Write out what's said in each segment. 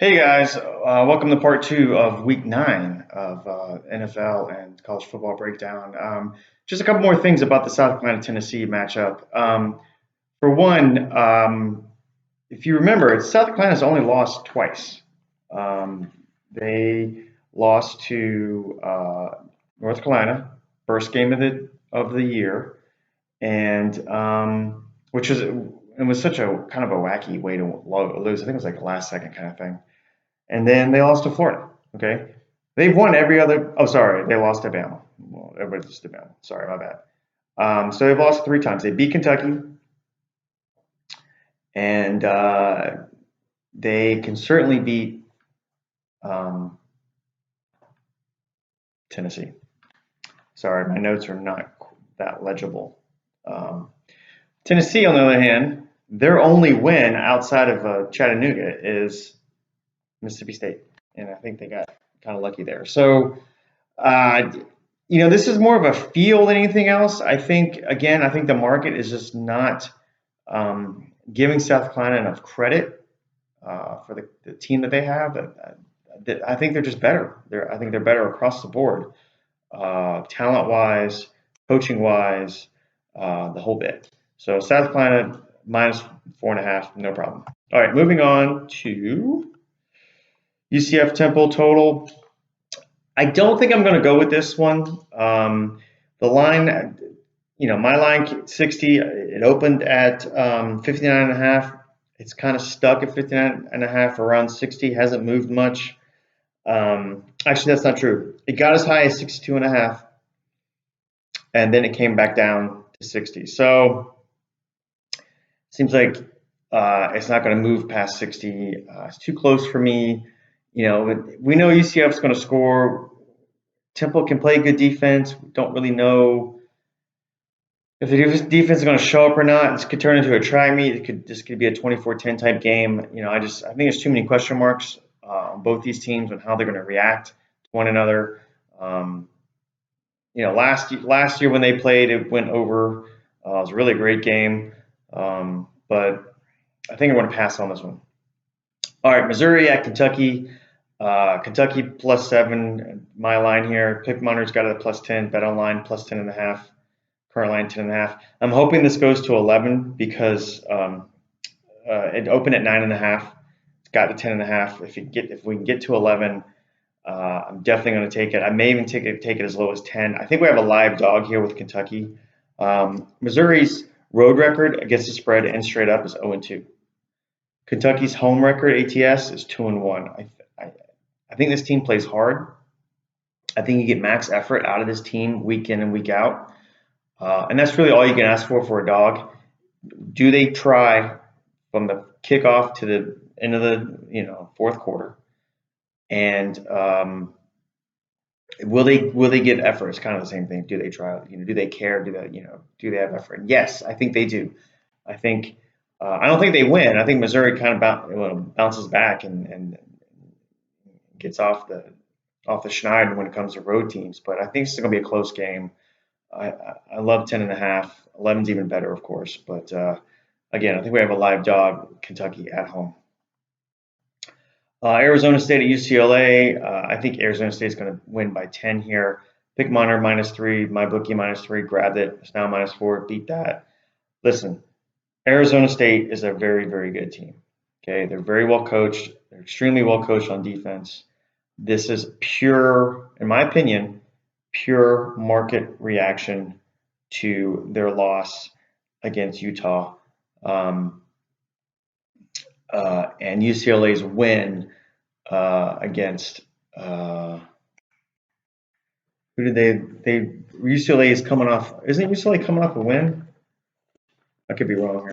Hey guys, welcome to part two of week nine of NFL and college football breakdown. Just a couple more things about the South Carolina Tennessee matchup. For one, if you remember, South Carolina's only lost twice. They lost to North Carolina, first game of the year, and which was it was such a kind of a wacky way to lose. I think it was like a last second kind of thing. And then they lost to Florida. Okay, they've won every other. Oh, sorry, they lost to Bama. Well, everybody just to Bama. Sorry, my bad. So they've lost three times. They beat Kentucky, and they can certainly beat um, Tennessee. Sorry, my notes are not that legible. Um, Tennessee, on the other hand, their only win outside of Chattanooga is Mississippi State, and I think they got kind of lucky there. So, uh, this is more of a feel than anything else. I think the market is just not giving South Carolina enough credit for the team that they have. I think they're just better. I think they're better across the board, talent wise, coaching wise, the whole bit. So South Carolina minus 4.5, no problem. All right, moving on to UCF Temple total. I don't think I'm going to go with this one. The line, my line 60, it opened at 59 and a half. It's kind of stuck at 59 and a half, around 60, hasn't moved much. Actually, that's not true. It got as high as 62 and a half, and then it came back down to 60. So it seems like it's not going to move past 60. It's too close for me. We know UCF's going to score. Temple can play good defense. We don't really know if the defense is going to show up or not. This could turn into a try meet. This could be a 24-10 type game. I think there's too many question marks on both these teams and how they're going to react to one another. Last year when they played, it went over. It was a really great game, but I think I'm going to pass on this one. All right, Missouri at Kentucky. Kentucky +7. My line here. Pick Monitor's got it at +10. Bet online +10.5. Current line 10.5. I'm hoping this goes to 11 because it opened at 9.5. It's got to 10.5. If we can get to 11, I'm definitely going to take it. I may even take it as low as 10. I think we have a live dog here with Kentucky. Missouri's road record against the spread and straight up is 0-2. Kentucky's home record ATS is 2-1. I think this team plays hard. I think you get max effort out of this team week in and week out. And that's really all you can ask for a dog. Do they try from the kickoff to the end of the fourth quarter? And will they give effort? It's kind of the same thing. Do they try? Do they care? Do they have effort? Yes, I think they do. I think I don't think they win. I think Missouri kind of bounces back and gets off the schneid when it comes to road teams. But I think it's going to be a close game. I love 10.5. 11's even better, of course. But again, I think we have a live dog, Kentucky at home. Arizona State at UCLA. I think Arizona State is going to win by 10 here. Pick Monitor -3, my bookie -3. Grabbed it. It's now -4. Beat that. Listen, Arizona State is a very, very good team. Okay, they're very well coached. They're extremely well coached on defense. This is pure, in my opinion, pure market reaction to their loss against Utah, and UCLA's win against who did they UCLA is coming off. Isn't UCLA coming off a win? I could be wrong here.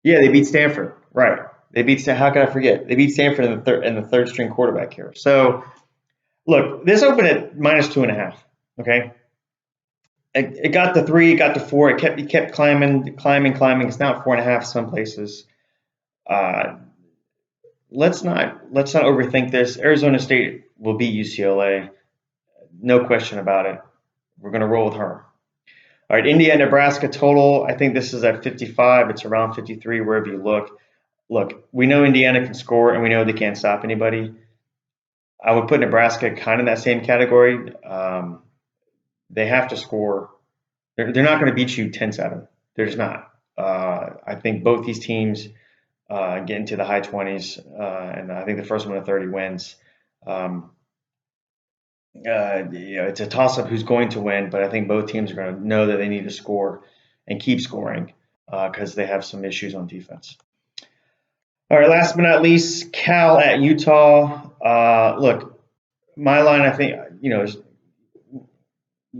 Yeah, they beat Stanford. Right. They beat. How could I forget? They beat Stanford in the third string quarterback here. So look, this opened at -2.5. Okay, it got to 3, it got to 4, it kept climbing. It's now at 4.5 some places. Uh, let's not overthink this. Arizona State will beat UCLA, no question about it. We're going to roll with her. All right, India and Nebraska total. I think this is at 55. It's around 53 wherever you look. Look, we know Indiana can score, and we know they can't stop anybody. I would put Nebraska kind of in that same category. They have to score. They're not going to beat you 10-7. They're just not. I think both these teams get into the high 20s, and I think the first one to 30 wins. Um, it's a toss-up who's going to win, but I think both teams are going to know that they need to score and keep scoring because they have some issues on defense. All right, last but not least, Cal at Utah. Look, my line, I think, you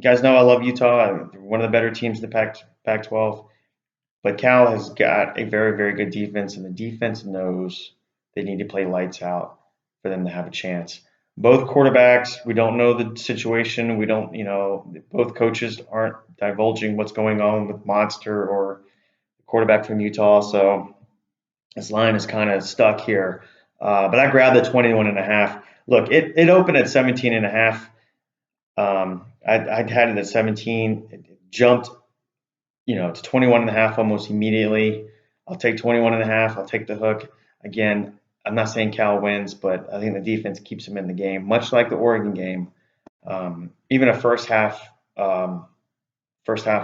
guys know I love Utah. They're one of the better teams in the Pac-12. But Cal has got a very, very good defense, and the defense knows they need to play lights out for them to have a chance. Both quarterbacks, we don't know the situation. We don't, both coaches aren't divulging what's going on with Monster or the quarterback from Utah. So this line is kind of stuck here. But I grabbed the 21.5. Look, it opened at 17.5. I'd had it at 17. It jumped to 21.5 almost immediately. I'll take 21.5. I'll take the hook. Again, I'm not saying Cal wins, but I think the defense keeps them in the game, much like the Oregon game. Even a first half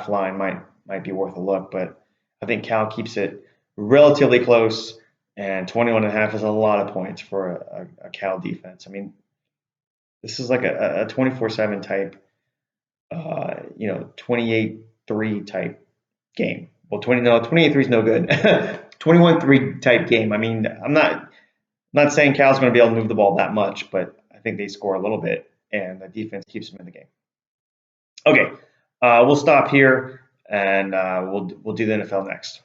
line might be worth a look, but I think Cal keeps it relatively close, and 21.5 is a lot of points for a Cal defense. I mean, this is like a 24/7 type, 28-3 type game. Well, 28-3 is no good. 21-3 type game. I mean, I'm not saying Cal's going to be able to move the ball that much, but I think they score a little bit, and the defense keeps them in the game. Okay, we'll stop here, and we'll do the NFL next.